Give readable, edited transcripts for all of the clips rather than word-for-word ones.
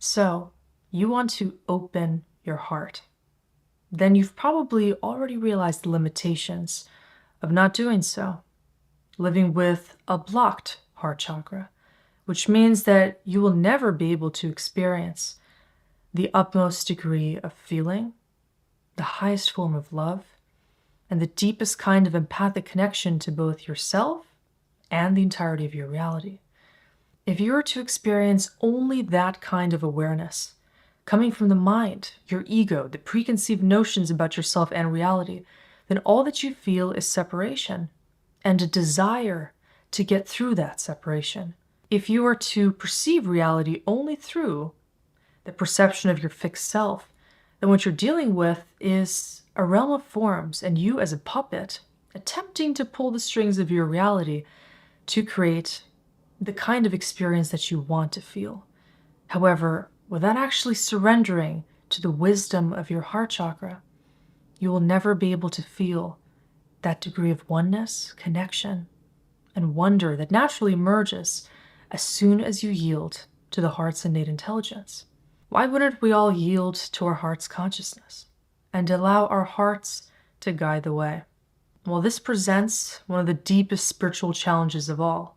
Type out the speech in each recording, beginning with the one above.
So, you want to open your heart. Then you've probably already realized the limitations of not doing so, living with a blocked heart chakra, which means that you will never be able to experience the utmost degree of feeling, the highest form of love, and the deepest kind of empathic connection to both yourself and the entirety of your reality. If you were to experience only that kind of awareness, coming from the mind, your ego, the preconceived notions about yourself and reality, then all that you feel is separation and a desire to get through that separation. If you are to perceive reality only through the perception of your fixed self, then what you're dealing with is a realm of forms and you as a puppet attempting to pull the strings of your reality to create the kind of experience that you want to feel. However, without actually surrendering to the wisdom of your heart chakra, you will never be able to feel that degree of oneness, connection, and wonder that naturally emerges as soon as you yield to the heart's innate intelligence. Why wouldn't we all yield to our heart's consciousness and allow our hearts to guide the way? Well, this presents one of the deepest spiritual challenges of all,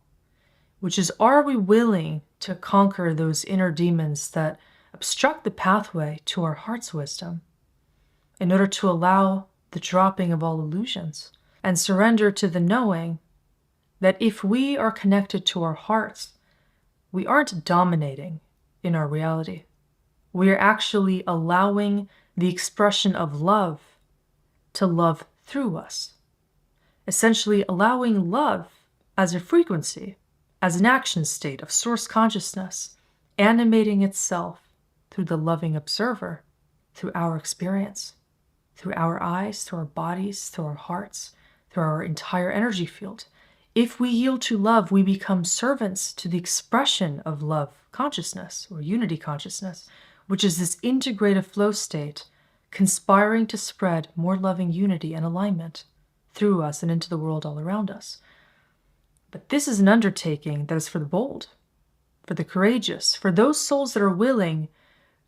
which is, are we willing to conquer those inner demons that obstruct the pathway to our heart's wisdom in order to allow the dropping of all illusions and surrender to the knowing that if we are connected to our hearts, we aren't dominating in our reality. We are actually allowing the expression of love to love through us, essentially allowing love as a frequency, as an action state of source consciousness, animating itself through the loving observer, through our experience, through our eyes, through our bodies, through our hearts, through our entire energy field. If we yield to love, we become servants to the expression of love consciousness or unity consciousness, which is this integrative flow state, conspiring to spread more loving unity and alignment through us and into the world all around us. But this is an undertaking that is for the bold, for the courageous, for those souls that are willing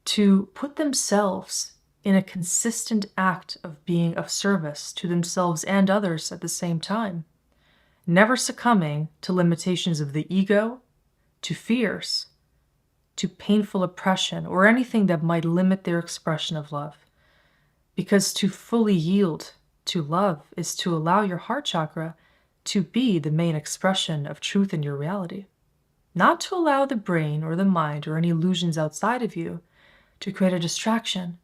to put themselves in a consistent act of being of service to themselves and others at the same time, never succumbing to limitations of the ego, to fears, to painful oppression, or anything that might limit their expression of love. Because to fully yield to love is to allow your heart chakra to be the main expression of truth in your reality, not to allow the brain or the mind or any illusions outside of you to create a distraction,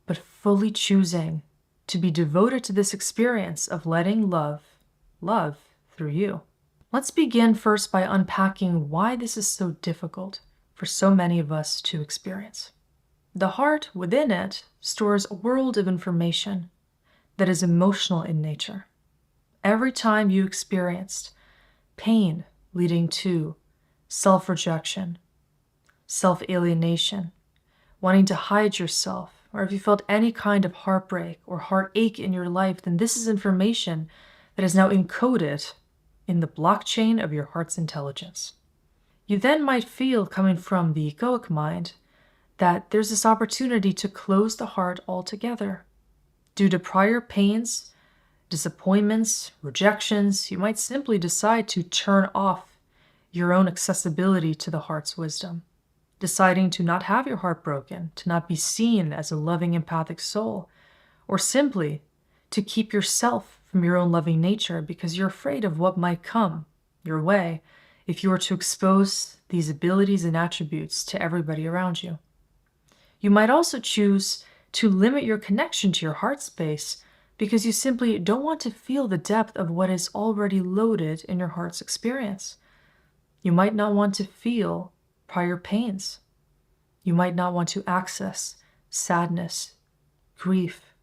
but fully choosing to be devoted to this experience of letting love through you. Let's begin first by unpacking why this is so difficult for so many of us to experience. The heart within it stores a world of information that is emotional in nature. Every time you experienced pain leading to self-rejection, self-alienation, wanting to hide yourself, or if you felt any kind of heartbreak or heartache in your life, then this is information that is now encoded in the blockchain of your heart's intelligence. You then might feel, coming from the egoic mind, that there's this opportunity to close the heart altogether. Due to prior pains, disappointments, rejections, you might simply decide to turn off your own accessibility to the heart's wisdom, deciding to not have your heart broken, to not be seen as a loving, empathic soul, or simply to keep yourself from your own loving nature because you're afraid of what might come your way if you were to expose these abilities and attributes to everybody around you. You might also choose to limit your connection to your heart space because you simply don't want to feel the depth of what is already loaded in your heart's experience. You might not want to feel prior pains. You might not want to access sadness, grief,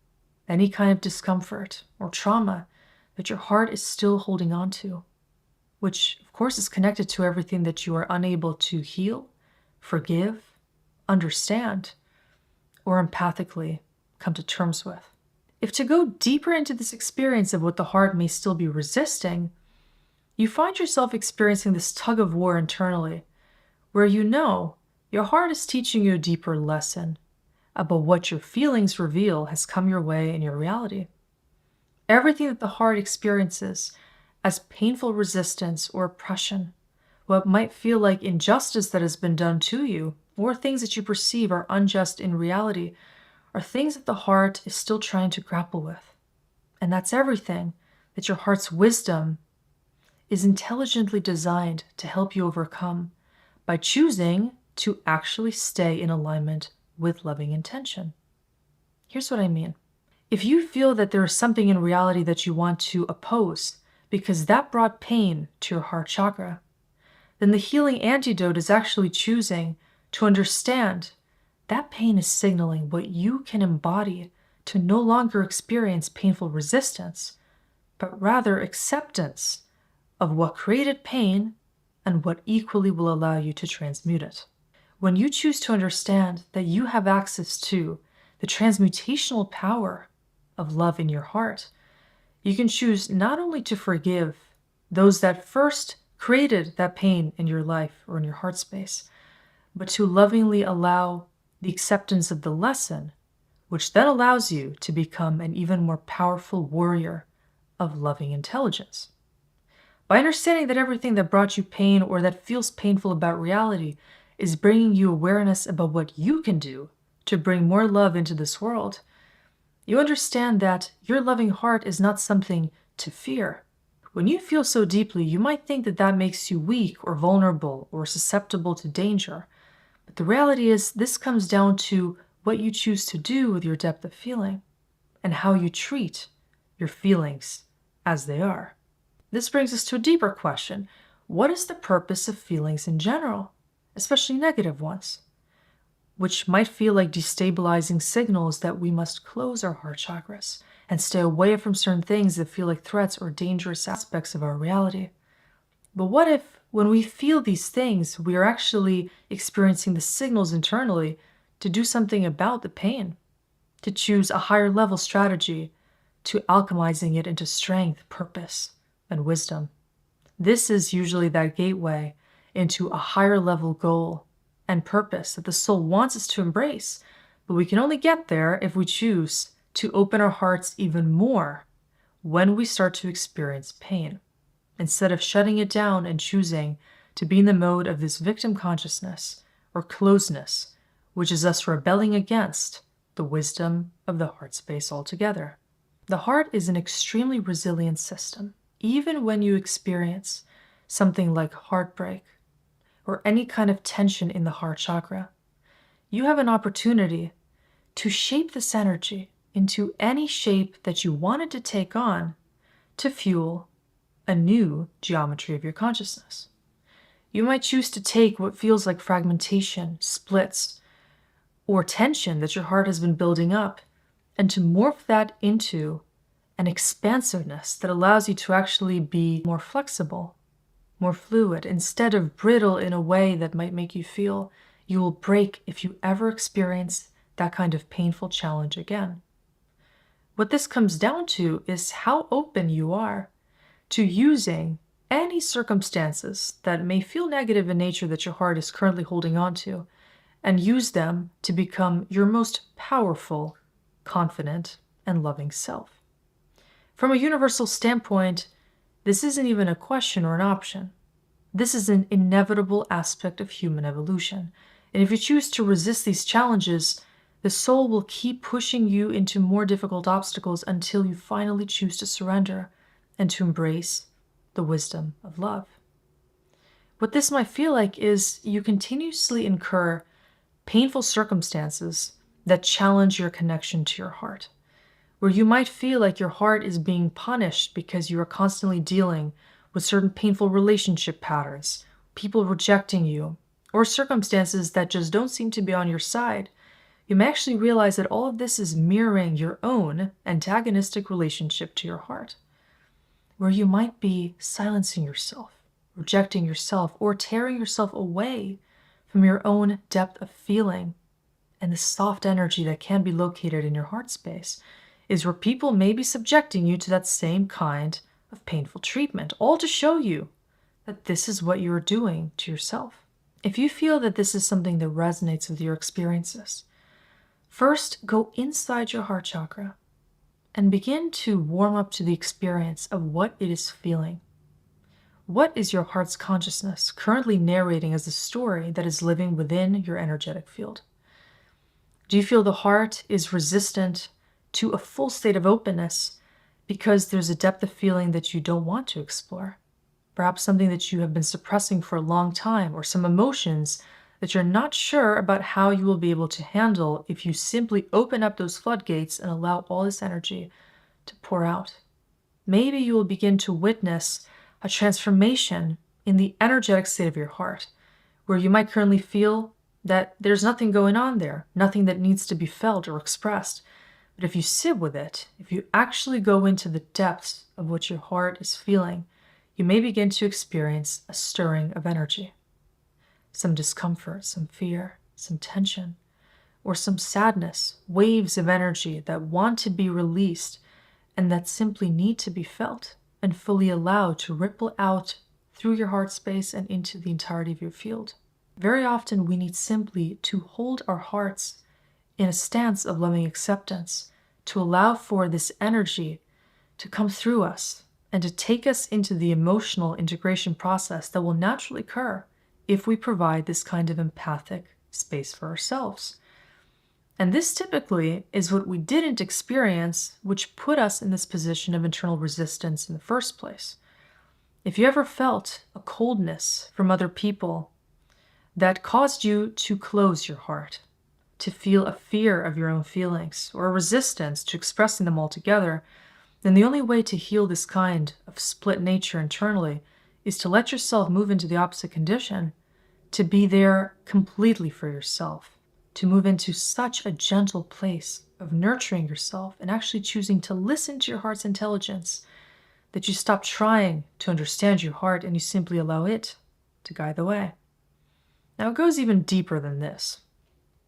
any kind of discomfort or trauma that your heart is still holding on to, which of course is connected to everything that you are unable to heal, forgive, understand, or empathically come to terms with. If to go deeper into this experience of what the heart may still be resisting, you find yourself experiencing this tug of war internally, where you know Your heart is teaching you a deeper lesson about what your feelings reveal has come your way in your reality. Everything that the heart experiences as painful resistance or oppression, what might feel like injustice that has been done to you, or things that you perceive are unjust in reality, are things that the heart is still trying to grapple with. And that's everything that your heart's wisdom is intelligently designed to help you overcome by choosing to actually stay in alignment with loving intention. Here's what I mean. If you feel that there is something in reality that you want to oppose because that brought pain to your heart chakra, then the healing antidote is actually choosing to understand that pain is signaling what you can embody to no longer experience painful resistance, but rather acceptance of what created pain and what equally will allow you to transmute it. When you choose to understand that you have access to the transmutational power of love in your heart, you can choose not only to forgive those that first created that pain in your life or in your heart space, but to lovingly allow the acceptance of the lesson, which then allows you to become an even more powerful warrior of loving intelligence. By understanding that everything that brought you pain or that feels painful about reality is bringing you awareness about what you can do to bring more love into this world, you understand that your loving heart is not something to fear. When you feel so deeply, you might think that that makes you weak or vulnerable or susceptible to danger. But the reality is, this comes down to what you choose to do with your depth of feeling and how you treat your feelings as they are. This brings us to a deeper question. What is the purpose of feelings in general, especially negative ones, which might feel like destabilizing signals that we must close our heart chakras and stay away from certain things that feel like threats or dangerous aspects of our reality? But what if, when we feel these things, we are actually experiencing the signals internally to do something about the pain, to choose a higher level strategy, to alchemizing it into strength, purpose, and wisdom? This is usually that gateway into a higher level goal and purpose that the soul wants us to embrace, but we can only get there if we choose to open our hearts even more when we start to experience pain, instead of shutting it down and choosing to be in the mode of this victim consciousness or closeness, which is us rebelling against the wisdom of the heart space altogether. The heart is an extremely resilient system. Even when you experience something like heartbreak or any kind of tension in the heart chakra, you have an opportunity to shape this energy into any shape that you wanted to take on to fuel a new geometry of your consciousness. You might choose to take what feels like fragmentation, splits, or tension that your heart has been building up and to morph that into an expansiveness that allows you to actually be more flexible, more fluid, instead of brittle in a way that might make you feel you will break if you ever experience that kind of painful challenge again. What this comes down to is how open you are to using any circumstances that may feel negative in nature that your heart is currently holding on to, and use them to become your most powerful, confident, and loving self. From a universal standpoint, this isn't even a question or an option. This is an inevitable aspect of human evolution. And if you choose to resist these challenges, the soul will keep pushing you into more difficult obstacles until you finally choose to surrender and to embrace the wisdom of love. What this might feel like is you continuously incur painful circumstances that challenge your connection to your heart, where you might feel like your heart is being punished because you are constantly dealing with certain painful relationship patterns, people rejecting you, or circumstances that just don't seem to be on your side. You may actually realize that all of this is mirroring your own antagonistic relationship to your heart, where you might be silencing yourself, rejecting yourself, or tearing yourself away from your own depth of feeling and the soft energy that can be located in your heart space, is where people may be subjecting you to that same kind of painful treatment, all to show you that this is what you're doing to yourself. If you feel that this is something that resonates with your experiences, first go inside your heart chakra and begin to warm up to the experience of what it is feeling. What is your heart's consciousness currently narrating as a story that is living within your energetic field? Do you feel the heart is resistant to a full state of openness because there's a depth of feeling that you don't want to explore? Perhaps something that you have been suppressing for a long time, or some emotions that you're not sure about how you will be able to handle if you simply open up those floodgates and allow all this energy to pour out. Maybe you will begin to witness a transformation in the energetic state of your heart, where you might currently feel that there's nothing going on there, nothing that needs to be felt or expressed. But if you sit with it, if you actually go into the depths of what your heart is feeling, you may begin to experience a stirring of energy. Some discomfort, some fear, some tension, or some sadness, waves of energy that want to be released and that simply need to be felt and fully allowed to ripple out through your heart space and into the entirety of your field. Very often we need simply to hold our hearts in a stance of loving acceptance, to allow for this energy to come through us and to take us into the emotional integration process that will naturally occur if we provide this kind of empathic space for ourselves. And this typically is what we didn't experience, which put us in this position of internal resistance in the first place. If you ever felt a coldness from other people that caused you to close your heart, to feel a fear of your own feelings, or a resistance to expressing them altogether, then the only way to heal this kind of split nature internally is to let yourself move into the opposite condition, to be there completely for yourself, to move into such a gentle place of nurturing yourself and actually choosing to listen to your heart's intelligence, that you stop trying to understand your heart and you simply allow it to guide the way. Now, it goes even deeper than this,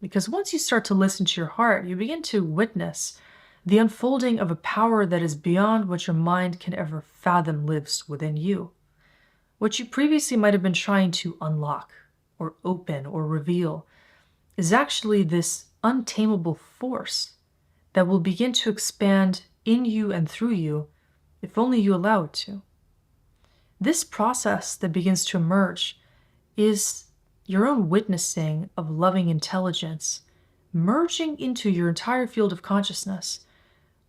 because once you start to listen to your heart, you begin to witness the unfolding of a power that is beyond what your mind can ever fathom lives within you. What you previously might have been trying to unlock or open or reveal is actually this untamable force that will begin to expand in you and through you if only you allow it to. This process that begins to emerge is your own witnessing of loving intelligence merging into your entire field of consciousness,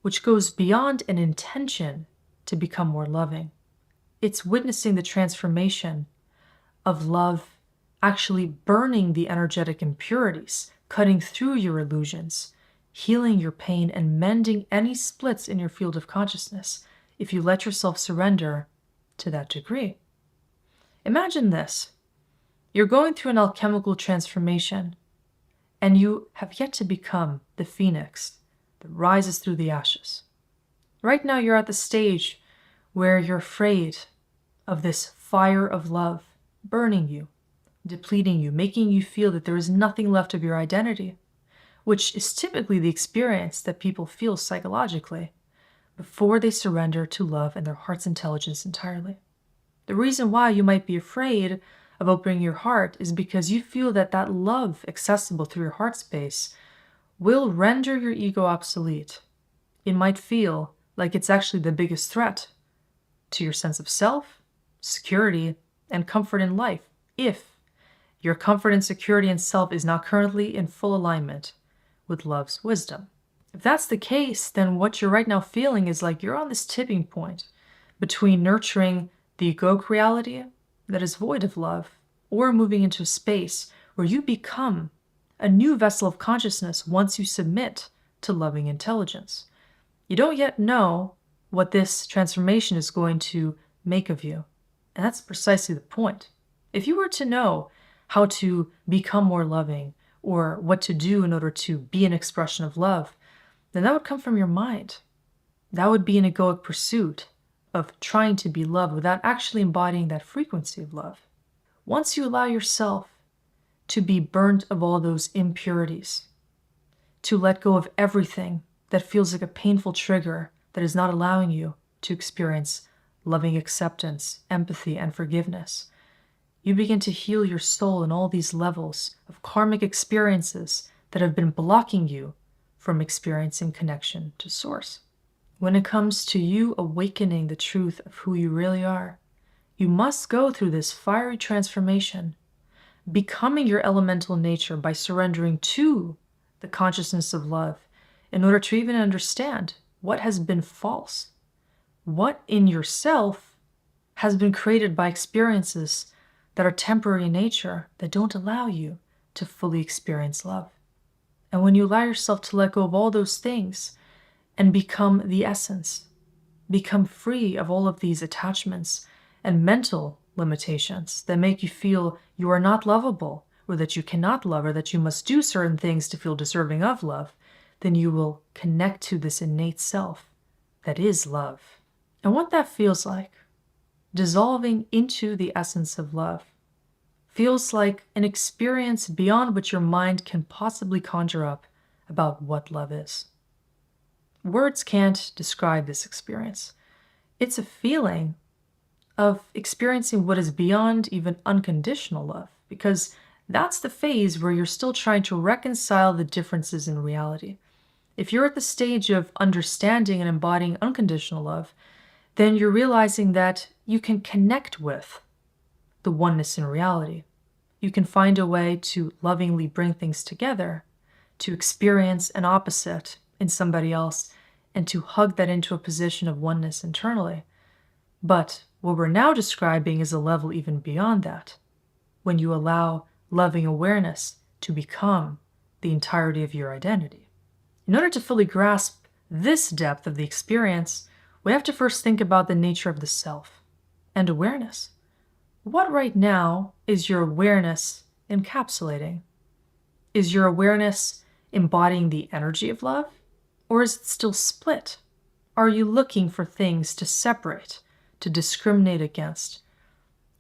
which goes beyond an intention to become more loving. It's witnessing the transformation of love actually burning the energetic impurities, cutting through your illusions, healing your pain, and mending any splits in your field of consciousness if you let yourself surrender to that degree. Imagine this. You're going through an alchemical transformation, and you have yet to become the phoenix that rises through the ashes. Right now, you're at the stage where you're afraid of this fire of love burning you, depleting you, making you feel that there is nothing left of your identity, which is typically the experience that people feel psychologically before they surrender to love and their heart's intelligence entirely. The reason why you might be afraid of opening your heart is because you feel that that love accessible through your heart space will render your ego obsolete. It might feel like it's actually the biggest threat to your sense of self, security, and comfort in life if your comfort and security in self is not currently in full alignment with love's wisdom. If that's the case, then what you're right now feeling is like you're on this tipping point between nurturing the egoic reality that is void of love, or moving into a space where you become a new vessel of consciousness once you submit to loving intelligence. You don't yet know what this transformation is going to make of you, and that's precisely the point. If you were to know how to become more loving or what to do in order to be an expression of love, then that would come from your mind. That would be an egoic pursuit of trying to be loved without actually embodying that frequency of love. Once you allow yourself to be burnt of all those impurities, to let go of everything that feels like a painful trigger that is not allowing you to experience loving acceptance, empathy, and forgiveness, You begin to heal your soul in all these levels of karmic experiences that have been blocking you from experiencing connection to Source. When it comes to you awakening the truth of who you really are, you must go through this fiery transformation, becoming your elemental nature by surrendering to the consciousness of love in order to even understand what has been false, what in yourself has been created by experiences that are temporary in nature that don't allow you to fully experience love. And when you allow yourself to let go of all those things and become the essence, become free of all of these attachments and mental limitations that make you feel you are not lovable, or that you cannot love, or that you must do certain things to feel deserving of love, then you will connect to this innate self that is love. And what that feels like, dissolving into the essence of love, feels like an experience beyond what your mind can possibly conjure up about what love is. Words can't describe this experience. It's a feeling of experiencing what is beyond even unconditional love, because that's the phase where you're still trying to reconcile the differences in reality. If you're at the stage of understanding and embodying unconditional love, then you're realizing that you can connect with the oneness in reality. You can find a way to lovingly bring things together, to experience an opposite in somebody else, and to hug that into a position of oneness internally. But what we're now describing is a level even beyond that, when you allow loving awareness to become the entirety of your identity. In order to fully grasp this depth of the experience, we have to first think about the nature of the self and awareness. What right now is your awareness encapsulating? Is your awareness embodying the energy of love, or is it still split? Are you looking for things to separate, to discriminate against?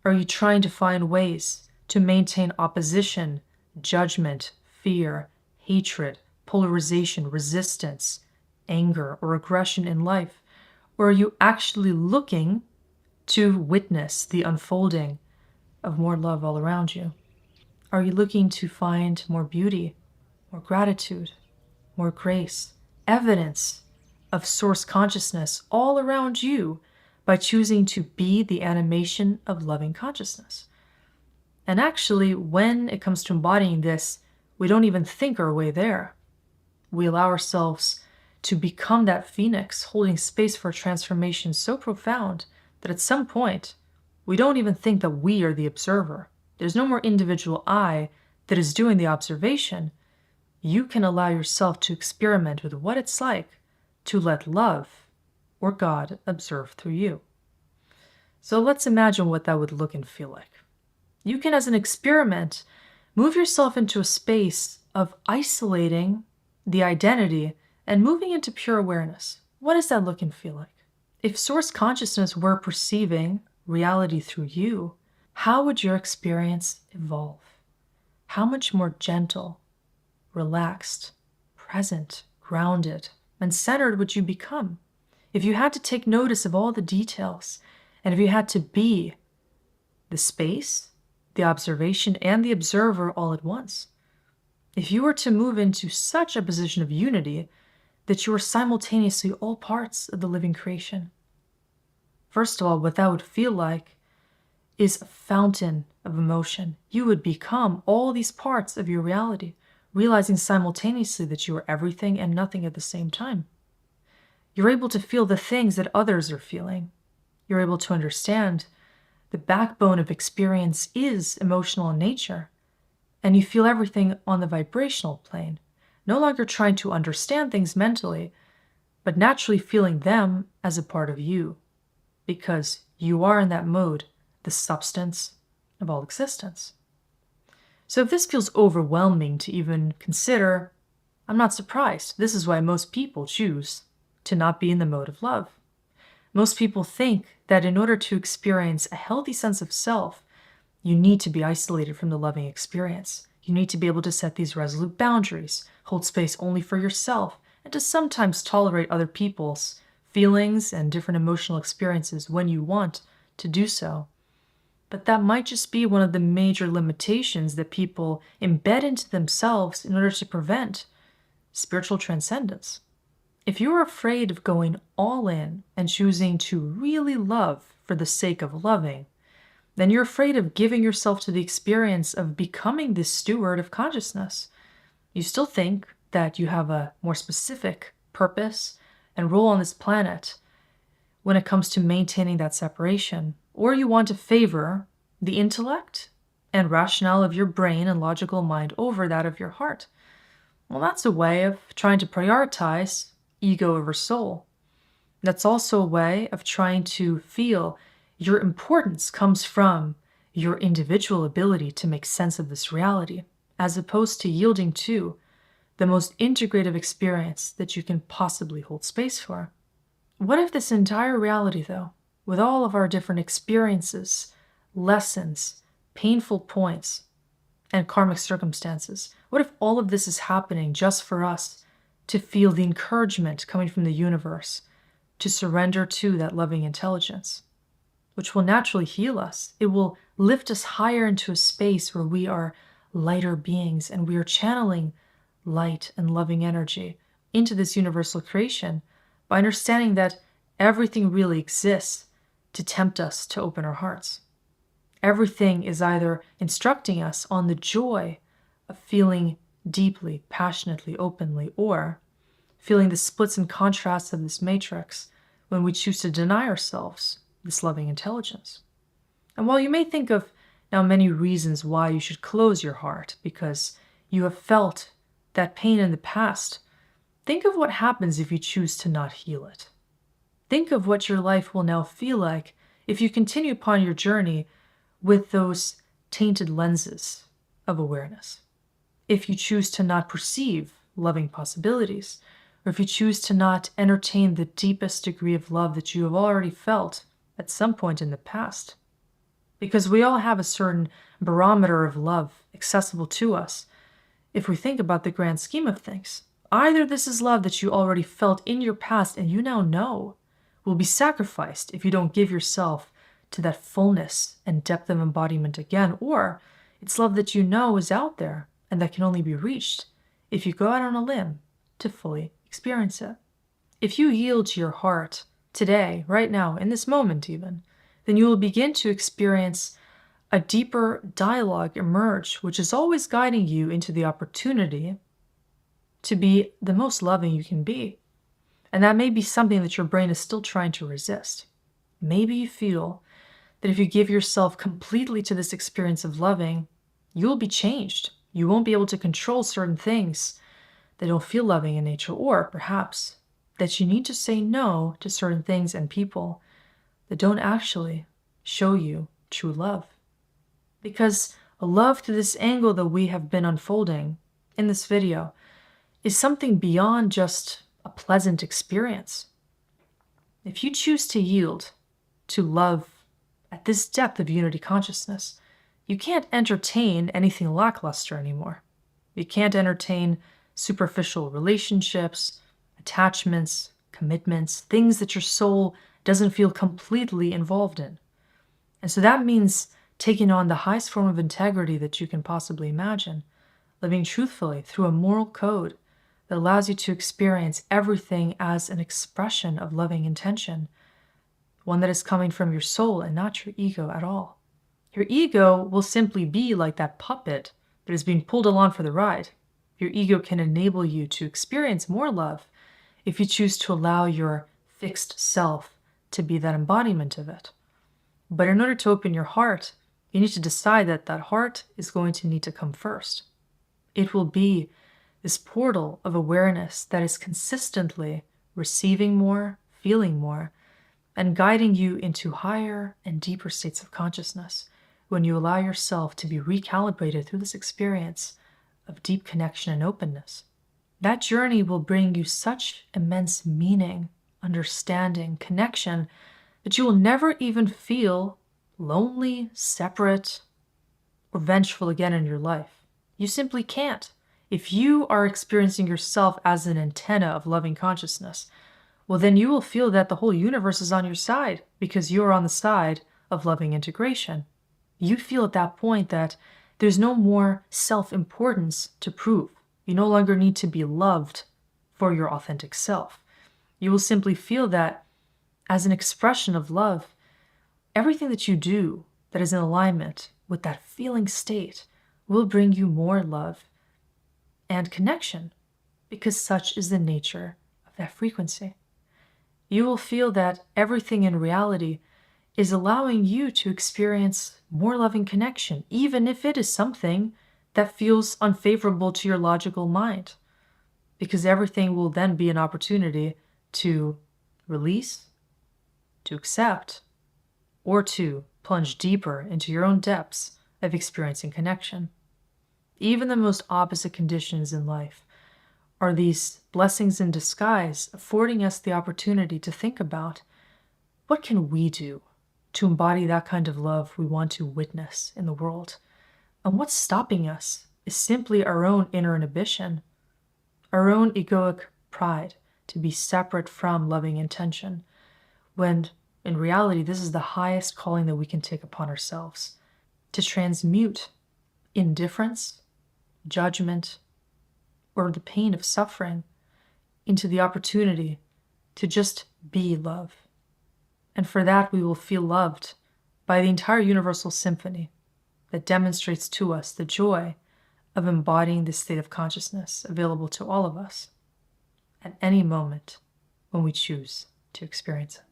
Are you trying to find ways to maintain opposition, judgment, fear, hatred, polarization, resistance, anger, or aggression in life? Or are you actually looking to witness the unfolding of more love all around you? Are you looking to find more beauty, more gratitude, more grace, evidence of source consciousness all around you by choosing to be the animation of loving consciousness? And actually, when it comes to embodying this, we don't even think our way there. We allow ourselves to become that phoenix, holding space for a transformation so profound that at some point, we don't even think that we are the observer. There's no more individual I that is doing the observation. You can allow yourself to experiment with what it's like to let love or God observe through you. So let's imagine what that would look and feel like. You can, as an experiment, move yourself into a space of isolating the identity and moving into pure awareness. What does that look and feel like? If source consciousness were perceiving reality through you, how would your experience evolve? How much more gentle, relaxed, present, grounded, and centered would you become? If you had to take notice of all the details, and if you had to be the space, the observation, and the observer all at once, if you were to move into such a position of unity that you were simultaneously all parts of the living creation. First of all, what that would feel like is a fountain of emotion. You would become all these parts of your reality, realizing simultaneously that you are everything and nothing at the same time. You're able to feel the things that others are feeling. You're able to understand the backbone of experience is emotional in nature, and you feel everything on the vibrational plane, no longer trying to understand things mentally, but naturally feeling them as a part of you, because you are in that mode, the substance of all existence. So if this feels overwhelming to even consider, I'm not surprised. This is why most people choose to not be in the mode of love. Most people think that in order to experience a healthy sense of self, you need to be isolated from the loving experience. You need to be able to set these resolute boundaries, hold space only for yourself, and to sometimes tolerate other people's feelings and different emotional experiences when you want to do so. But that might just be one of the major limitations that people embed into themselves in order to prevent spiritual transcendence. If you're afraid of going all in and choosing to really love for the sake of loving, then you're afraid of giving yourself to the experience of becoming this steward of consciousness. You still think that you have a more specific purpose and role on this planet when it comes to maintaining that separation, or you want to favor the intellect and rationale of your brain and logical mind over that of your heart. Well, that's a way of trying to prioritize ego over soul. That's also a way of trying to feel your importance comes from your individual ability to make sense of this reality, as opposed to yielding to the most integrative experience that you can possibly hold space for. What if this entire reality, though, with all of our different experiences, lessons, painful points, and karmic circumstances, what if all of this is happening just for us to feel the encouragement coming from the universe to surrender to that loving intelligence, which will naturally heal us? It will lift us higher into a space where we are lighter beings and we are channeling light and loving energy into this universal creation by understanding that everything really exists to tempt us to open our hearts. Everything is either instructing us on the joy of feeling deeply, passionately, openly, or feeling the splits and contrasts of this matrix when we choose to deny ourselves this loving intelligence. And while you may think of now many reasons why you should close your heart because you have felt that pain in the past, think of what happens if you choose to not heal it. Think of what your life will now feel like if you continue upon your journey with those tainted lenses of awareness. If you choose to not perceive loving possibilities, or if you choose to not entertain the deepest degree of love that you have already felt at some point in the past. Because we all have a certain barometer of love accessible to us if we think about the grand scheme of things. Either this is love that you already felt in your past and you now know will be sacrificed if you don't give yourself to that fullness and depth of embodiment again, or it's love that you know is out there and that can only be reached if you go out on a limb to fully experience it. If you yield to your heart today, right now, in this moment even, then you will begin to experience a deeper dialogue emerge, which is always guiding you into the opportunity to be the most loving you can be. And that may be something that your brain is still trying to resist. Maybe you feel that if you give yourself completely to this experience of loving, you will be changed. You won't be able to control certain things that don't feel loving in nature, or perhaps that you need to say no to certain things and people that don't actually show you true love. Because a love to this angle that we have been unfolding in this video is something beyond just a pleasant experience. If you choose to yield to love at this depth of unity consciousness, you can't entertain anything lackluster anymore. You can't entertain superficial relationships, attachments, commitments, things that your soul doesn't feel completely involved in. And so that means taking on the highest form of integrity that you can possibly imagine, living truthfully through a moral code that allows you to experience everything as an expression of loving intention, one that is coming from your soul and not your ego at all. Your ego will simply be like that puppet that is being pulled along for the ride. Your ego can enable you to experience more love if you choose to allow your fixed self to be that embodiment of it. But in order to open your heart, you need to decide that that heart is going to need to come first. It will be this portal of awareness that is consistently receiving more, feeling more, and guiding you into higher and deeper states of consciousness when you allow yourself to be recalibrated through this experience of deep connection and openness. That journey will bring you such immense meaning, understanding, connection, that you will never even feel lonely, separate, or vengeful again in your life. You simply can't. If you are experiencing yourself as an antenna of loving consciousness, well, then you will feel that the whole universe is on your side because you are on the side of loving integration. You feel at that point that there's no more self-importance to prove. You no longer need to be loved for your authentic self. You will simply feel that as an expression of love, everything that you do that is in alignment with that feeling state will bring you more love and connection, because such is the nature of that frequency. You will feel that everything in reality is allowing you to experience more loving connection, even if it is something that feels unfavorable to your logical mind, because everything will then be an opportunity to release, to accept, or to plunge deeper into your own depths of experiencing connection. Even the most opposite conditions in life are these blessings in disguise, affording us the opportunity to think about what can we do to embody that kind of love we want to witness in the world. And what's stopping us is simply our own inner inhibition, our own egoic pride to be separate from loving intention, when in reality this is the highest calling that we can take upon ourselves, to transmute indifference, judgment, or the pain of suffering into the opportunity to just be love. And for that, we will feel loved by the entire universal symphony that demonstrates to us the joy of embodying this state of consciousness available to all of us at any moment when we choose to experience it.